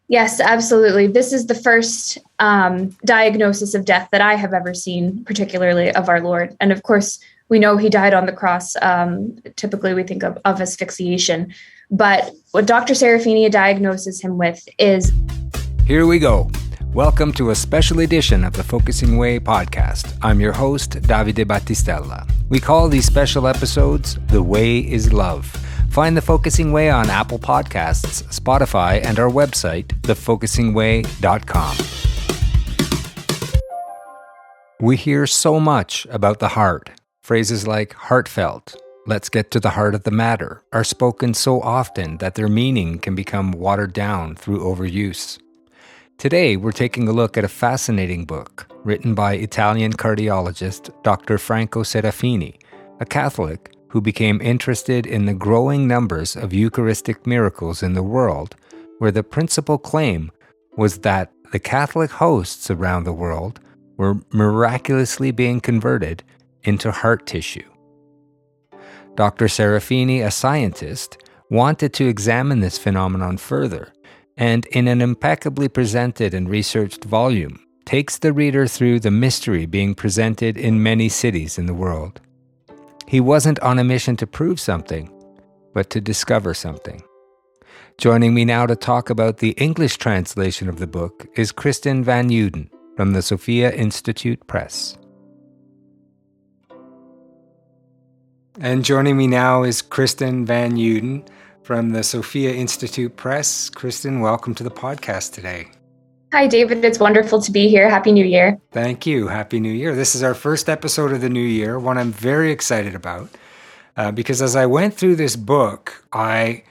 Yes, absolutely. This is the first diagnosis of death that I have ever seen, particularly of our Lord. And of course, we know he died on the cross. Typically, we think of asphyxiation. But what Dr. Serafini diagnoses him with is... Here we go. Welcome to a special edition of the Focusing Way podcast. I'm your host, Davide Battistella. We call these special episodes The Way is Love. Find The Focusing Way on Apple Podcasts, Spotify, and our website, thefocusingway.com. We hear so much about the heart. Phrases like heartfelt, let's get to the heart of the matter, are spoken so often that their meaning can become watered down through overuse. Today, we're taking a look at a fascinating book written by Italian cardiologist Dr. Franco Serafini, a Catholic who became interested in the growing numbers of Eucharistic miracles in the world, where the principal claim was that the Catholic hosts around the world were miraculously being converted into heart tissue. Dr. Serafini, a scientist, wanted to examine this phenomenon further, and in an impeccably presented and researched volume, takes the reader through the mystery being presented in many cities in the world. He wasn't on a mission to prove something, but to discover something. Joining me now to talk about the English translation of the book is Kristen Van Uden from the Sophia Institute Press. And joining me now is Kristen Van Uden from the Sophia Institute Press. Kristen, welcome to the podcast today. Hi, David. It's wonderful to be here. Happy New Year. Thank you. Happy New Year. This is our first episode of the new year, one I'm very excited about, because as I went through this book, I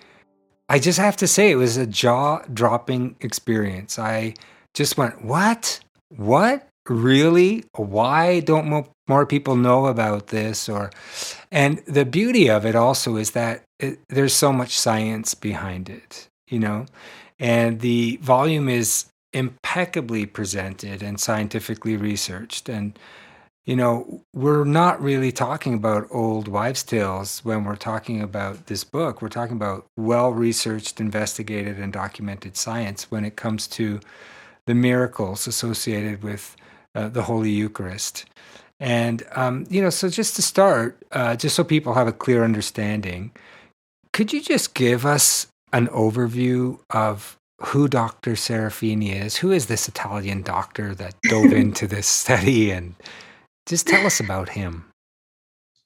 just have to say it was a jaw-dropping experience. I just went, what? What? Really? Why don't more people know about this? And the beauty of it also is that there's so much science behind it, and the volume is impeccably presented and scientifically researched. And, we're not really talking about old wives' tales when we're talking about this book. We're talking about well-researched, investigated, and documented science when it comes to the miracles associated with the Holy Eucharist. And, so just to start, just so people have a clear understanding, could you just give us an overview of who Dr. Serafini is? Who is this Italian doctor that dove into this study? And just tell us about him.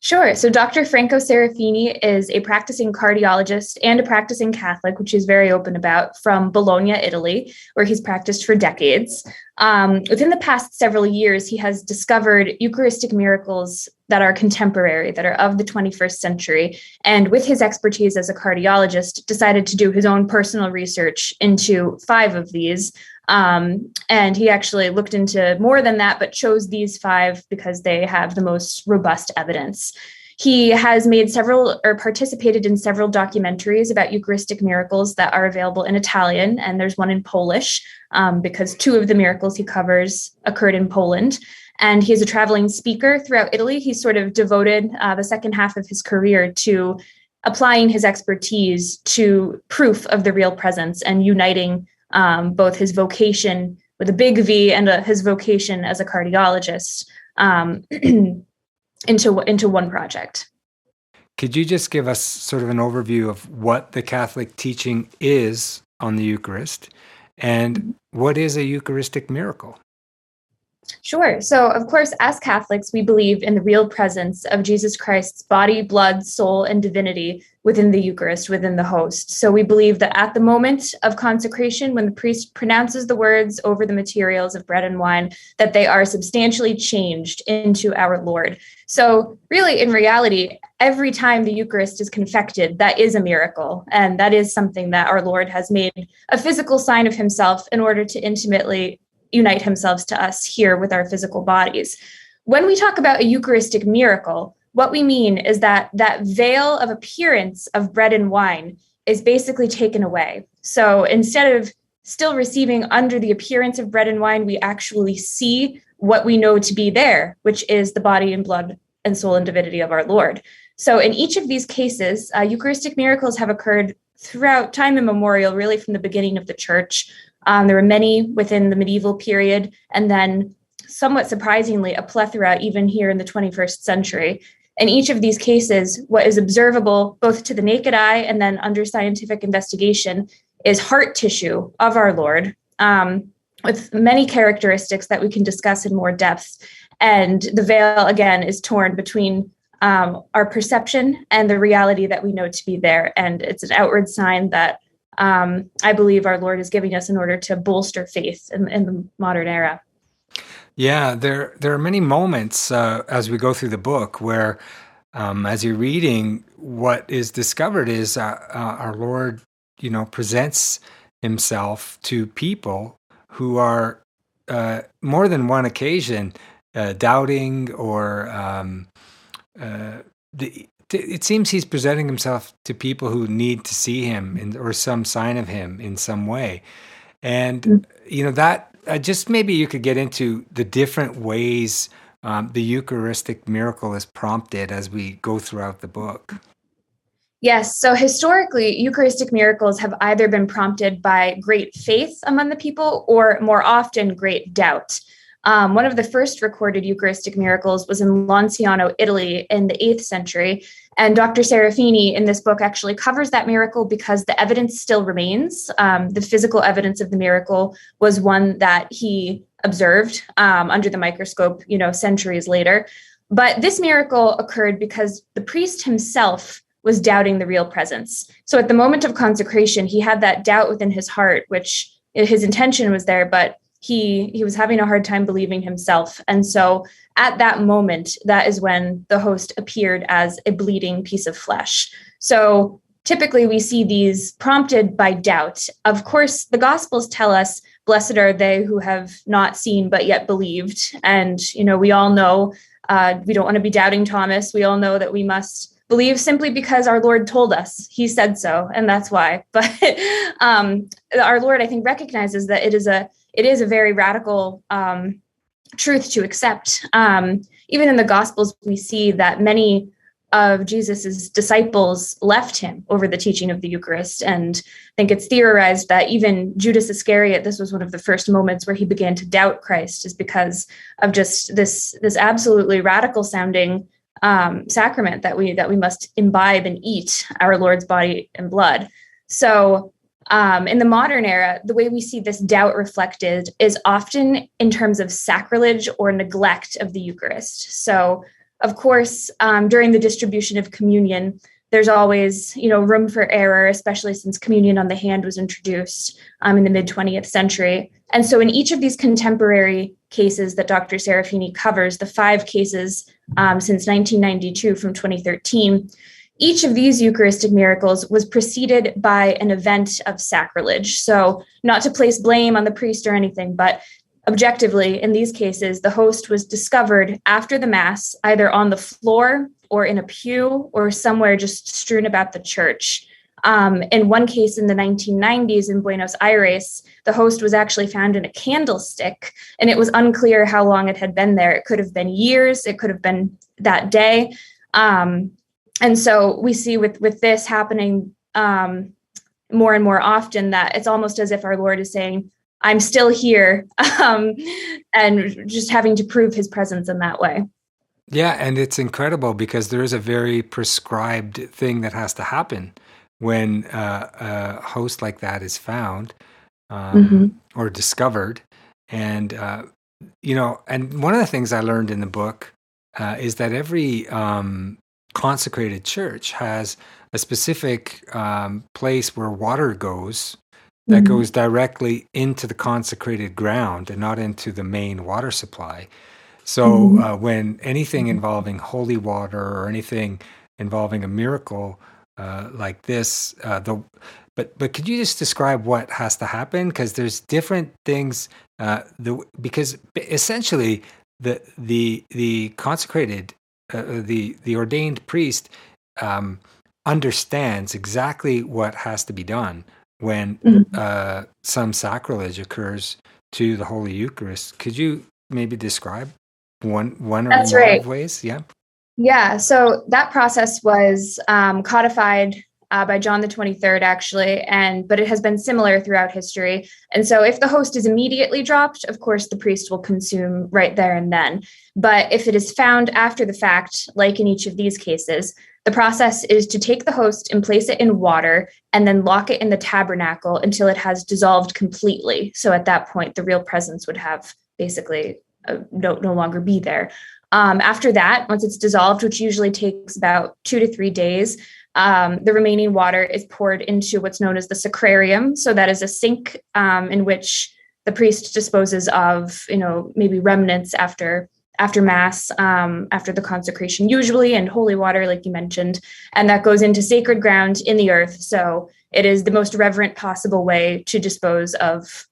Sure. So Dr. Franco Serafini is a practicing cardiologist and a practicing Catholic, which he's very open about, from Bologna, Italy, where he's practiced for decades. Within the past several years, he has discovered Eucharistic miracles that are contemporary, that are of the 21st century. And with his expertise as a cardiologist, decided to do his own personal research into 5 of these. And he actually looked into more than that, but chose these 5 because they have the most robust evidence. He has made participated in several documentaries about Eucharistic miracles that are available in Italian, and there's one in Polish, because 2 of the miracles he covers occurred in Poland. And he is a traveling speaker throughout Italy. He's sort of devoted the second half of his career to applying his expertise to proof of the real presence and uniting both his vocation with a big V and his vocation as a cardiologist into one project. Could you just give us sort of an overview of what the Catholic teaching is on the Eucharist and what is a Eucharistic miracle? Sure. So, of course, as Catholics, we believe in the real presence of Jesus Christ's body, blood, soul, and divinity within the Eucharist, within the host. So we believe that at the moment of consecration, when the priest pronounces the words over the materials of bread and wine, that they are substantially changed into our Lord. So really, in reality, every time the Eucharist is confected, that is a miracle. And that is something that our Lord has made a physical sign of himself in order to intimately unite himself to us here with our physical bodies. When we talk about a Eucharistic miracle, what we mean is that veil of appearance of bread and wine is basically taken away. So instead of still receiving under the appearance of bread and wine, we actually see what we know to be there, which is the body and blood and soul and divinity of our Lord. So in each of these cases, Eucharistic miracles have occurred throughout time immemorial, really from the beginning of the church. There were many within the medieval period, and then somewhat surprisingly, a plethora even here in the 21st century. In each of these cases, what is observable both to the naked eye and then under scientific investigation is heart tissue of our Lord, with many characteristics that we can discuss in more depth. And the veil, again, is torn between our perception and the reality that we know to be there. And it's an outward sign that I believe our Lord is giving us in order to bolster faith in the modern era. Yeah, there are many moments as we go through the book where, as you're reading, what is discovered is our Lord, presents himself to people who are more than one occasion doubting, or it seems he's presenting himself to people who need to see him or some sign of him in some way, and that. Just maybe you could get into the different ways the Eucharistic miracle is prompted as we go throughout the book. Yes. So historically, Eucharistic miracles have either been prompted by great faith among the people or more often great doubt. One of the first recorded Eucharistic miracles was in Lanciano, Italy in the 8th century. And Dr. Serafini in this book actually covers that miracle because the evidence still remains. The physical evidence of the miracle was one that he observed under the microscope, centuries later. But this miracle occurred because the priest himself was doubting the real presence. So at the moment of consecration, he had that doubt within his heart, which his intention was there, but he was having a hard time believing himself. And so at that moment, that is when the host appeared as a bleeding piece of flesh. So typically we see these prompted by doubt. Of course, the Gospels tell us, blessed are they who have not seen but yet believed. And, we all know we don't want to be doubting Thomas. We all know that we must believe simply because our Lord told us. He said so, and that's why. But our Lord, I think, recognizes that it is a very radical truth to accept. Even in the Gospels, we see that many of Jesus's disciples left him over the teaching of the Eucharist. And I think it's theorized that even Judas Iscariot, this was one of the first moments where he began to doubt Christ, is because of just this absolutely radical sounding sacrament that we must imbibe and eat, our Lord's body and blood. So in the modern era, the way we see this doubt reflected is often in terms of sacrilege or neglect of the Eucharist. So, of course, during the distribution of communion, there's always, room for error, especially since communion on the hand was introduced in the mid-20th century. And so in each of these contemporary cases that Dr. Serafini covers, the 5 cases since 1992 from 2013, each of these Eucharistic miracles was preceded by an event of sacrilege. So not to place blame on the priest or anything, but objectively, in these cases, the host was discovered after the Mass, either on the floor or in a pew or somewhere just strewn about the church. In one case in the 1990s in Buenos Aires, the host was actually found in a candlestick, and it was unclear how long it had been there. It could have been years, it could have been that day. And so we see with this happening more and more often that it's almost as if our Lord is saying, I'm still here, and just having to prove his presence in that way. Yeah, and it's incredible because there is a very prescribed thing that has to happen when a host like that is found or discovered. And, and one of the things I learned in the book is that every consecrated church has a specific place where water goes that goes directly into the consecrated ground and not into the main water supply. So when anything involving holy water or anything involving a miracle like this, but could you just describe what has to happen? Because there's different things. Because essentially the consecrated, the ordained priest understands exactly what has to be done when some sacrilege occurs to the Holy Eucharist. Could you maybe describe one or more of ways? Yeah. Yeah. So that process was codified by John the 23rd, actually, but it has been similar throughout history. And so if the host is immediately dropped, of course, the priest will consume right there and then. But if it is found after the fact, like in each of these cases, the process is to take the host and place it in water and then lock it in the tabernacle until it has dissolved completely. So at that point, the real presence would have basically no longer be there. After that, once it's dissolved, which usually takes about 2 to 3 days, the remaining water is poured into what's known as the sacrarium. So that is a sink in which the priest disposes of, maybe remnants after Mass, after the consecration, usually, and holy water, like you mentioned, and that goes into sacred ground in the earth. So it is the most reverent possible way to dispose of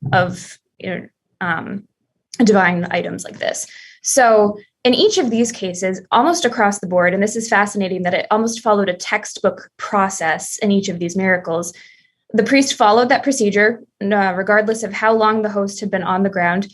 divine items like this. So in each of these cases, almost across the board, and this is fascinating that it almost followed a textbook process in each of these miracles, the priest followed that procedure, regardless of how long the host had been on the ground,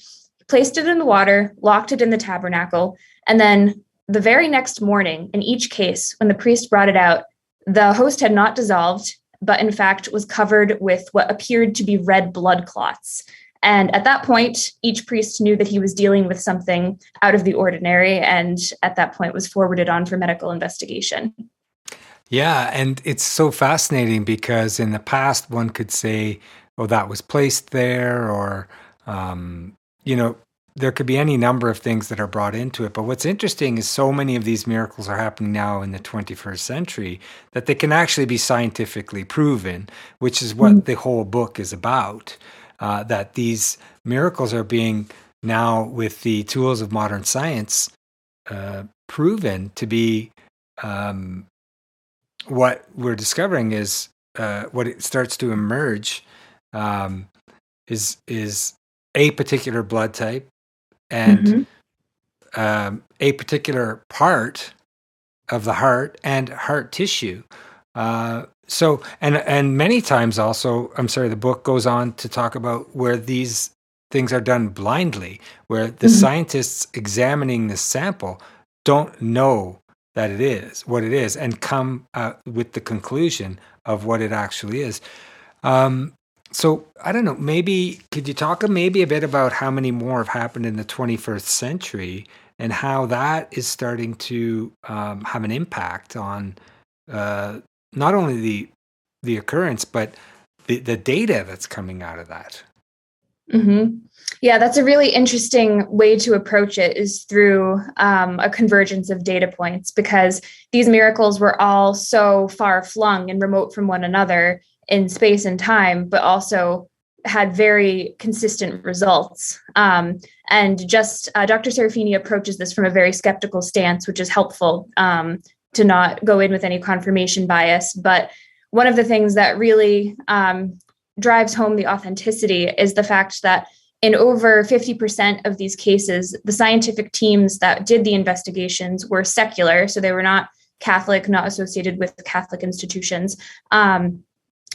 placed it in the water, locked it in the tabernacle, and then the very next morning, in each case, when the priest brought it out, the host had not dissolved, but in fact was covered with what appeared to be red blood clots. And at that point, each priest knew that he was dealing with something out of the ordinary, and at that point was forwarded on for medical investigation. Yeah, and it's so fascinating because in the past, one could say, oh, that was placed there, or, there could be any number of things that are brought into it. But what's interesting is so many of these miracles are happening now in the 21st century that they can actually be scientifically proven, which is what the whole book is about. That these miracles are being now, with the tools of modern science, proven to be what we're discovering is what it starts to emerge is a particular blood type and a particular part of the heart and heart tissue. So, and many times also, the book goes on to talk about where these things are done blindly, where the scientists examining the sample don't know that it is what it is and come with the conclusion of what it actually is. So I don't know, maybe could you talk maybe a bit about how many more have happened in the 21st century and how that is starting to have an impact on not only the occurrence, but the data that's coming out of that. Yeah, that's a really interesting way to approach it, is through a convergence of data points, because these miracles were all so far flung and remote from one another in space and time, but also had very consistent results. And just Dr. Serafini approaches this from a very skeptical stance, which is helpful to not go in with any confirmation bias. But one of the things that really drives home the authenticity is the fact that in over 50% of these cases, the scientific teams that did the investigations were secular. So they were not Catholic, not associated with Catholic institutions.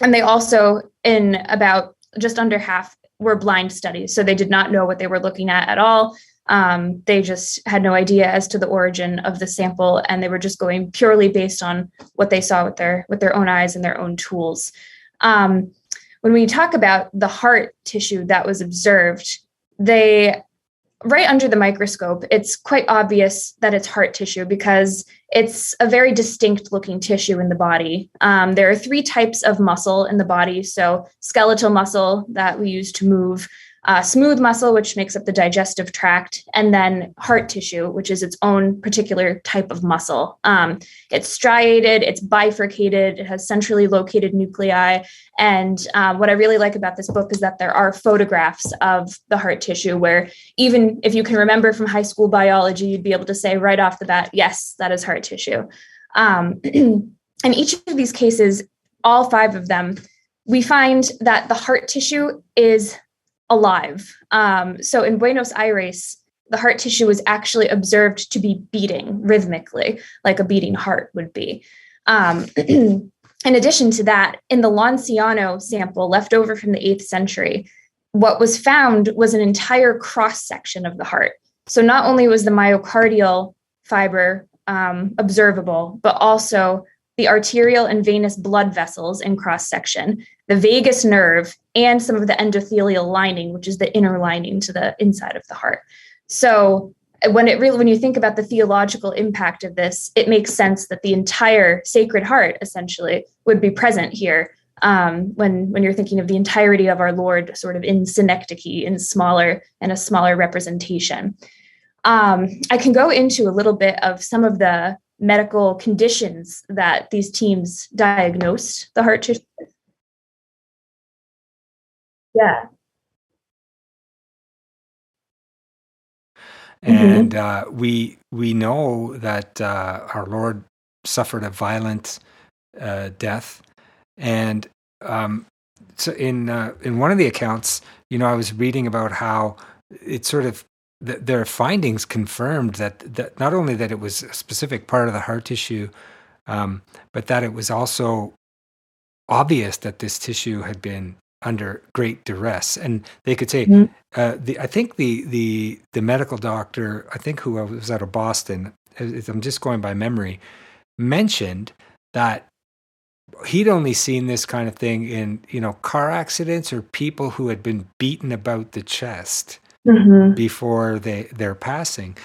And they also, in about just under half, were blind studies. So they did not know what they were looking at all. They just had no idea as to the origin of the sample, and they were just going purely based on what they saw with their own eyes and their own tools. When we talk about the heart tissue that was observed, right under the microscope, it's quite obvious that it's heart tissue because it's a very distinct looking tissue in the body. There are 3 types of muscle in the body. So skeletal muscle that we use to move, smooth muscle, which makes up the digestive tract, and then heart tissue, which is its own particular type of muscle. It's striated, it's bifurcated, it has centrally located nuclei. And what I really like about this book is that there are photographs of the heart tissue where, even if you can remember from high school biology, you'd be able to say right off the bat, yes, that is heart tissue. In each of these cases, all 5 of them, we find that the heart tissue is alive. So in Buenos Aires, the heart tissue was actually observed to be beating rhythmically, like a beating heart would be. In addition to that, in the Lanciano sample left over from the 8th century, what was found was an entire cross-section of the heart. So not only was the myocardial fiber observable, but also the arterial and venous blood vessels in cross-section, the vagus nerve, and some of the endothelial lining, which is the inner lining to the inside of the heart. So when you think about the theological impact of this, it makes sense that the entire Sacred Heart essentially would be present here. When you're thinking of the entirety of our Lord sort of in synecdoche, in a smaller representation. I can go into a little bit of some of the medical conditions that these teams diagnosed the heart tissue with. Yeah. And we know that our Lord suffered a violent death, and so in one of the accounts, I was reading about how it sort of their findings confirmed that not only that it was a specific part of the heart tissue, but that it was also obvious that this tissue had been under great duress. And they could say, I think the medical doctor, I think who was out of Boston, I'm just going by memory, mentioned that he'd only seen this kind of thing in, car accidents or people who had been beaten about the chest before their passing.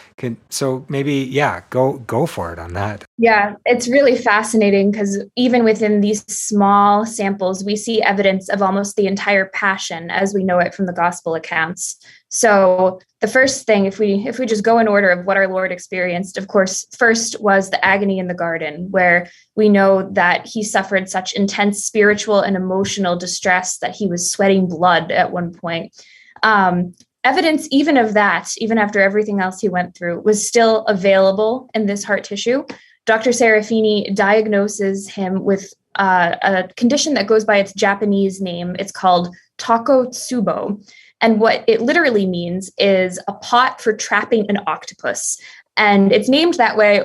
So maybe, go for it on that. Yeah, it's really fascinating because even within these small samples, we see evidence of almost the entire passion as we know it from the gospel accounts. So the first thing, if we just go in order of what our Lord experienced, of course, first was the agony in the garden, where we know that he suffered such intense spiritual and emotional distress that he was sweating blood at one point. Evidence even of that, even after everything else he went through, was still available in this heart tissue. Dr. Serafini diagnoses him with a condition that goes by its Japanese name. It's called takotsubo. And what it literally means is a pot for trapping an octopus. And it's named that way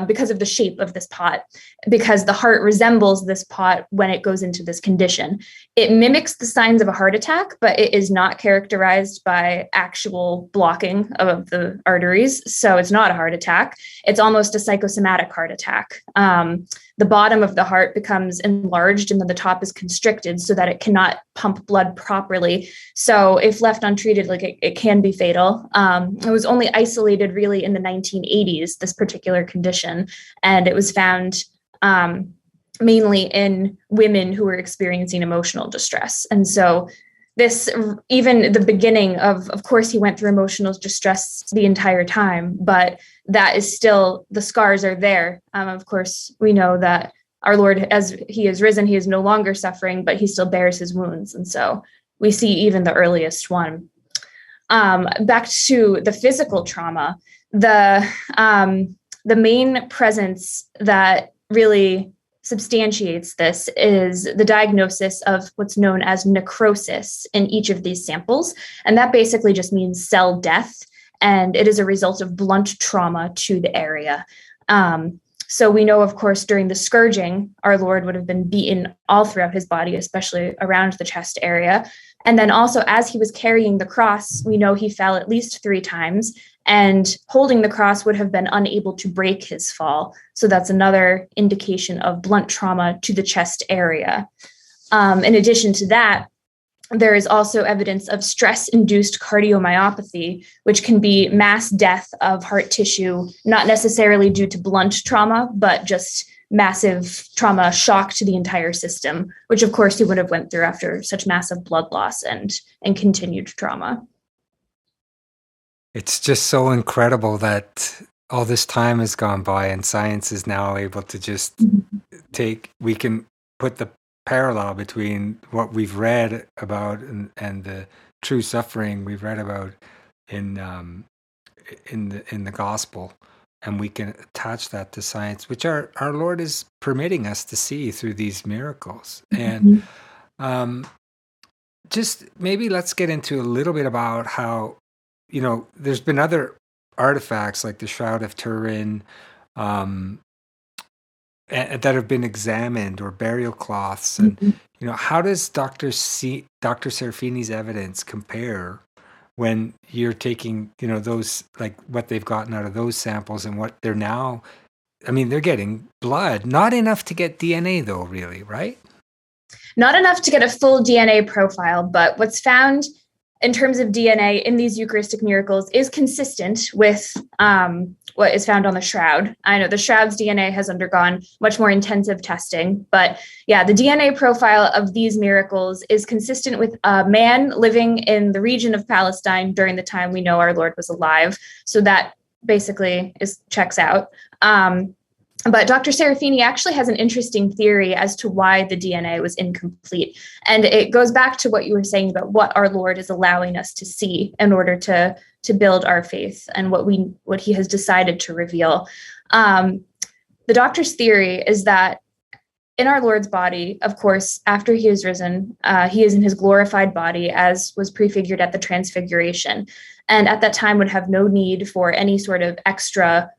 because of the shape of this pot, because the heart resembles this pot when it goes into this condition. It mimics the signs of a heart attack, but it is not characterized by actual blocking of the arteries. So it's not a heart attack. It's almost a psychosomatic heart attack. The bottom of the heart becomes enlarged and then the top is constricted so that it cannot pump blood properly. So if left untreated, it can be fatal. It was only isolated really in the 1980s, this particular condition, and it was found mainly in women who were experiencing emotional distress. And so this, even the beginning of course, he went through emotional distress the entire time, but that is still, the scars are there. Of course, we know that our Lord, as he is risen, he is no longer suffering, but he still bears his wounds. And so we see even the earliest one. Back to the physical trauma, the main presence that really substantiates this is the diagnosis of what's known as necrosis in each of these samples. And that basically just means cell death. And it is a result of blunt trauma to the area. So we know, of course, during the scourging, our Lord would have been beaten all throughout his body, especially around the chest area. And then also, as he was carrying the cross, we know he fell at least 3 times, and holding the cross would have been unable to break his fall. So that's another indication of blunt trauma to the chest area. In addition to that, there is also evidence of stress-induced cardiomyopathy, which can be mass death of heart tissue, not necessarily due to blunt trauma, but just massive trauma shock to the entire system, which of course he would have went through after such massive blood loss and continued trauma. It's just so incredible that all this time has gone by and science is now able to just we can put the parallel between what we've read about and the true suffering we've read about in the gospel, and we can attach that to science, which our Lord is permitting us to see through these miracles. And just maybe let's get into a little bit about how, there's been other artifacts like the Shroud of Turin that have been examined, or burial cloths. And, how does Dr. Serafini's evidence compare when you're taking, those, like what they've gotten out of those samples and what they're now I mean, they're getting blood, not enough to get DNA though, really, right? Not enough to get a full DNA profile, but what's found in terms of DNA in these Eucharistic miracles is consistent with what is found on the shroud. I know the shroud's DNA has undergone much more intensive testing, but yeah, the DNA profile of these miracles is consistent with a man living in the region of Palestine during the time we know our Lord was alive. So that basically checks out. But Dr. Serafini actually has an interesting theory as to why the DNA was incomplete. And it goes back to what you were saying about what our Lord is allowing us to see in order to build our faith and what he has decided to reveal. The doctor's theory is that in our Lord's body, of course, after he is risen, he is in his glorified body, as was prefigured at the Transfiguration. And at that time would have no need for any sort of extra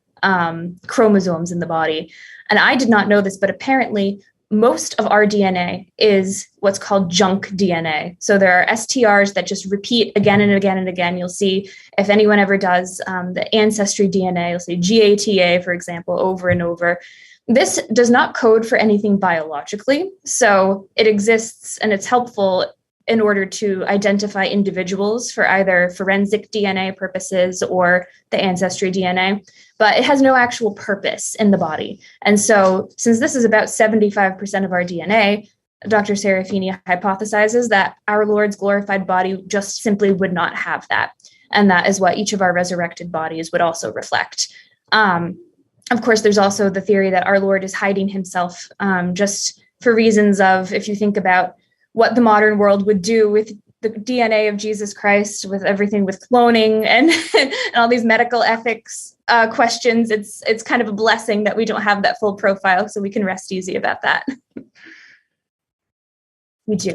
chromosomes in the body. And I did not know this, but apparently most of our DNA is what's called junk DNA. So there are STRs that just repeat again and again and again. You'll see if anyone ever does the ancestry DNA, you'll see GATA, for example, over and over. This does not code for anything biologically. So it exists and it's helpful in order to identify individuals for either forensic DNA purposes or the ancestry DNA, but it has no actual purpose in the body. And so since this is about 75% of our DNA, Dr. Serafini hypothesizes that our Lord's glorified body just simply would not have that. And that is what each of our resurrected bodies would also reflect. Of course, there's also the theory that our Lord is hiding himself just for reasons of, if you think about what the modern world would do with the DNA of Jesus Christ, with everything with cloning and, and all these medical ethics questions, it's kind of a blessing that we don't have that full profile, so we can rest easy about that. We do.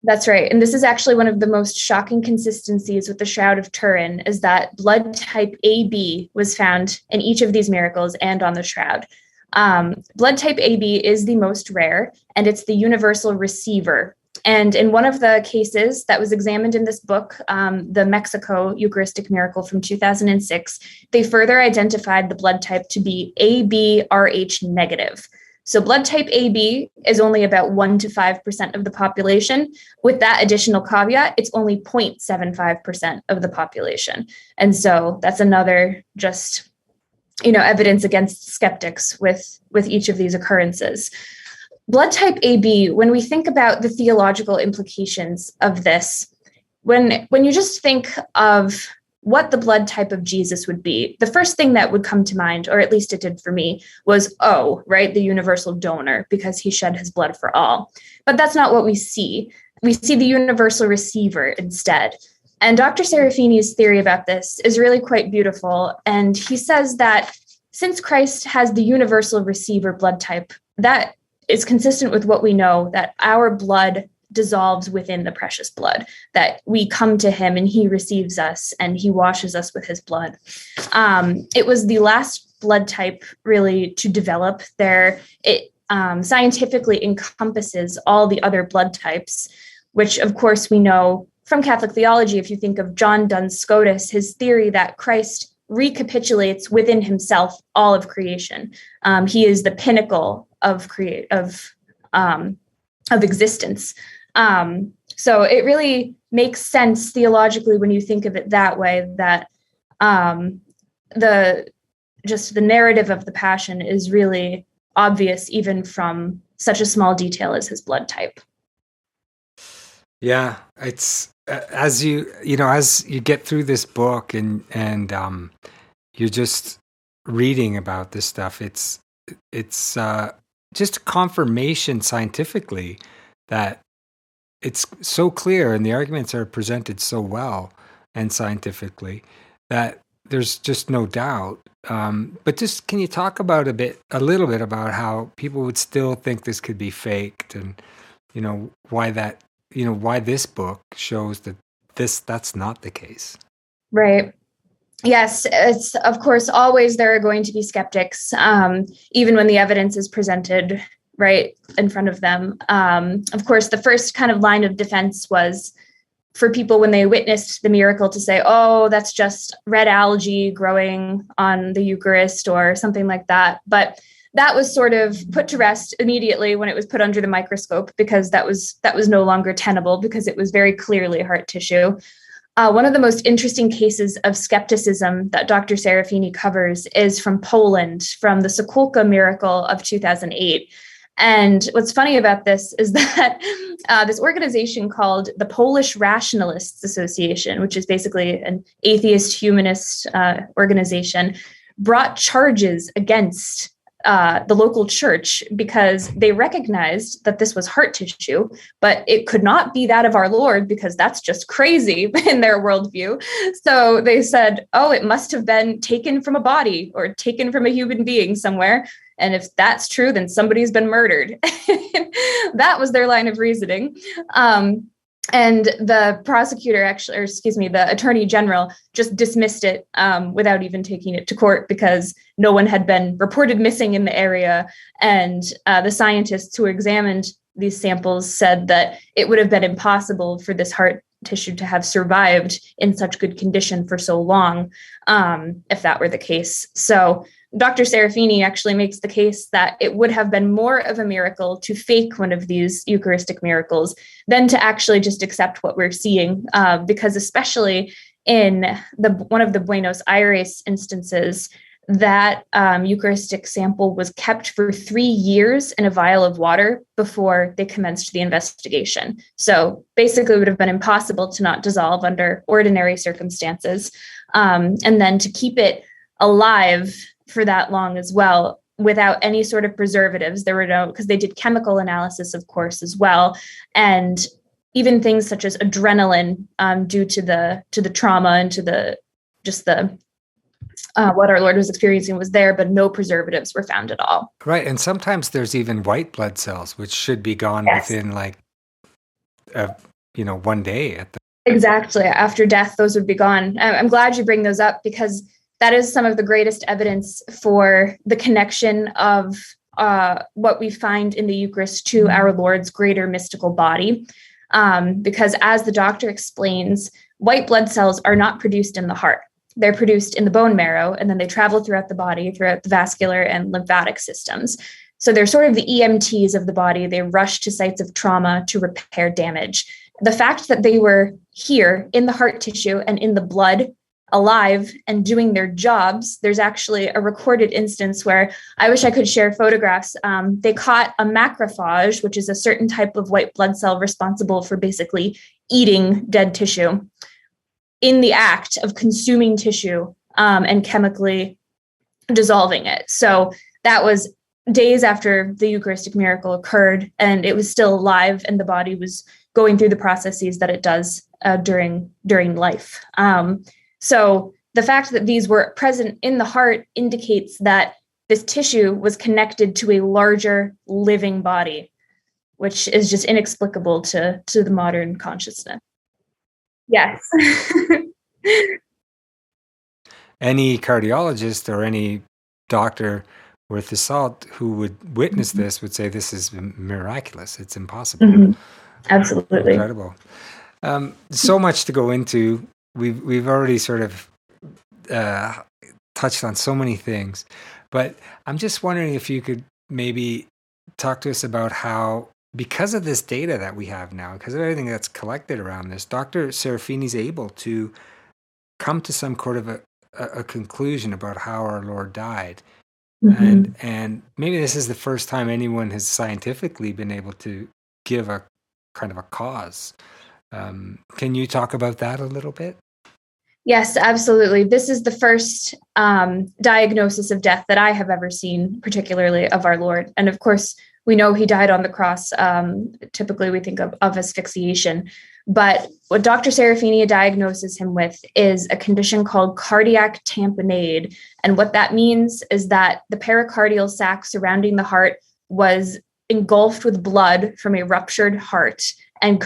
That's right. And this is actually one of the most shocking consistencies with the Shroud of Turin, is that blood type AB was found in each of these miracles and on the shroud. Blood type AB is the most rare, and it's the universal receiver. And in one of the cases that was examined in this book, the Mexico Eucharistic Miracle from 2006, they further identified the blood type to be AB-RH negative. So blood type AB is only about 1 to 5% of the population. With that additional caveat, it's only 0.75% of the population. And so that's another just evidence against skeptics with each of these occurrences. Blood type AB, when we think about the theological implications of this, when you just think of what the blood type of Jesus would be, the first thing that would come to mind, or at least it did for me, was O, right? The universal donor, because he shed his blood for all. But that's not what we see. We see the universal receiver instead. And Dr. Serafini's theory about this is really quite beautiful. And he says that since Christ has the universal receiver blood type, that is consistent with what we know, that our blood dissolves within the precious blood, that we come to him and he receives us and he washes us with his blood. It was the last blood type really to develop there. It scientifically encompasses all the other blood types, which of course we know from Catholic theology. If you think of John Duns Scotus, his theory that Christ recapitulates within himself all of creation. He is the pinnacle of existence. So it really makes sense theologically when you think of it that way, that the narrative of the Passion is really obvious even from such a small detail as his blood type. Yeah, it's as you get through this book and you're just reading about this stuff, it's just confirmation scientifically that it's so clear and the arguments are presented so well and scientifically that there's just no doubt. But just can you talk about a little bit about how people would still think this could be faked, and why this book shows that that's not the case? Right. Yes, it's of course always there are going to be skeptics, even when the evidence is presented right in front of them. Of course, the first kind of line of defense was for people when they witnessed the miracle to say, oh, that's just red algae growing on the Eucharist or something like that. But that was sort of put to rest immediately when it was put under the microscope, because that was no longer tenable, because it was very clearly heart tissue. One of the most interesting cases of skepticism that Dr. Serafini covers is from Poland, from the Sokółka miracle of 2008. And what's funny about this is that this organization called the Polish Rationalists Association, which is basically an atheist humanist organization, brought charges against the local church because they recognized that this was heart tissue, but it could not be that of our Lord because that's just crazy in their worldview. So they said, oh, it must have been taken from a body or taken from a human being somewhere. And if that's true, then somebody's been murdered. That was their line of reasoning. And the prosecutor the attorney general just dismissed it without even taking it to court, because no one had been reported missing in the area. And the scientists who examined these samples said that it would have been impossible for this heart tissue to have survived in such good condition for so long, if that were the case. So Dr. Serafini actually makes the case that it would have been more of a miracle to fake one of these Eucharistic miracles than to actually just accept what we're seeing, because especially in one of the Buenos Aires instances, that Eucharistic sample was kept for 3 years in a vial of water before they commenced the investigation. So basically it would have been impossible to not dissolve under ordinary circumstances. And then to keep it alive for that long as well, without any sort of preservatives. There were no, because they did chemical analysis, of course, as well. And even things such as adrenaline, due to the trauma and to the what our Lord was experiencing was there, but no preservatives were found at all. Right. And sometimes there's even white blood cells, which should be gone within 1 day. Exactly. After death, those would be gone. I'm glad you bring those up, because that is some of the greatest evidence for the connection of what we find in the Eucharist to our Lord's greater mystical body. Because as the doctor explains, white blood cells are not produced in the heart. They're produced in the bone marrow, and then they travel throughout the body, throughout the vascular and lymphatic systems. So they're sort of the EMTs of the body. They rush to sites of trauma to repair damage. The fact that they were here in the heart tissue and in the blood, alive and doing their jobs. There's actually a recorded instance where I wish I could share photographs. They caught a macrophage, which is a certain type of white blood cell responsible for basically eating dead tissue, in the act of consuming tissue and chemically dissolving it. So that was days after the Eucharistic miracle occurred, and it was still alive, and the body was going through the processes that it does during life. So the fact that these were present in the heart indicates that this tissue was connected to a larger living body, which is just inexplicable to the modern consciousness. Yes. Any cardiologist or any doctor worth the salt who would witness this would say this is miraculous. It's impossible. Mm-hmm. Absolutely. Incredible. So much to go into. We've already sort of touched on so many things, but I'm just wondering if you could maybe talk to us about how, because of this data that we have now, because of everything that's collected around this, Dr. Serafini is able to come to some sort of a conclusion about how our Lord died. Mm-hmm. And maybe this is the first time anyone has scientifically been able to give a kind of a cause. Can you talk about that a little bit? Yes, absolutely. This is the first diagnosis of death that I have ever seen, particularly of our Lord. And of course, we know he died on the cross. Typically, we think of asphyxiation. But what Dr. Serafini diagnoses him with is a condition called cardiac tamponade. And what that means is that the pericardial sac surrounding the heart was engulfed with blood from a ruptured heart, and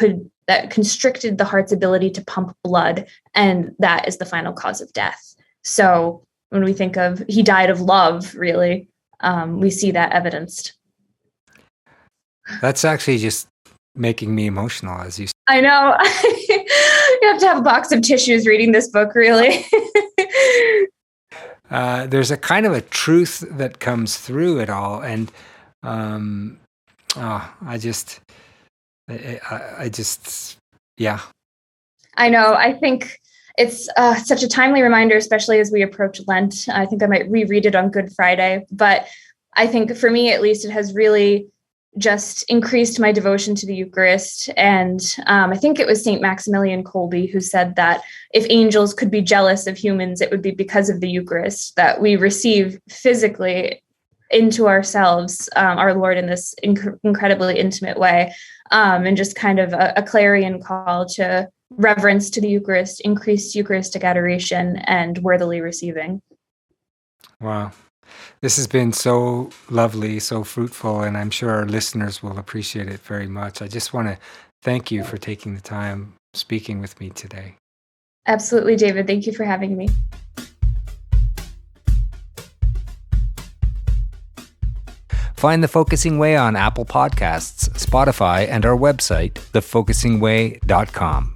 that constricted the heart's ability to pump blood. And that is the final cause of death. So when we think of he died of love, really, we see that evidenced. That's actually just making me emotional, as you said. I know. You have to have a box of tissues reading this book, really. There's a kind of a truth that comes through it all. And I just, yeah. I know. I think it's such a timely reminder, especially as we approach Lent. I think I might reread it on Good Friday. But I think for me, at least, it has really just increased my devotion to the Eucharist. And I think it was St. Maximilian Kolbe who said that if angels could be jealous of humans, it would be because of the Eucharist, that we receive physically into ourselves our Lord in this incredibly intimate way, and just kind of a clarion call to reverence to the Eucharist, increased Eucharistic adoration, and worthily receiving. Wow. This has been so lovely, so fruitful, and I'm sure our listeners will appreciate it very much. I just want to thank you for taking the time speaking with me today. Absolutely, David. Thank you for having me. Find The Focusing Way on Apple Podcasts, Spotify, and our website, thefocusingway.com.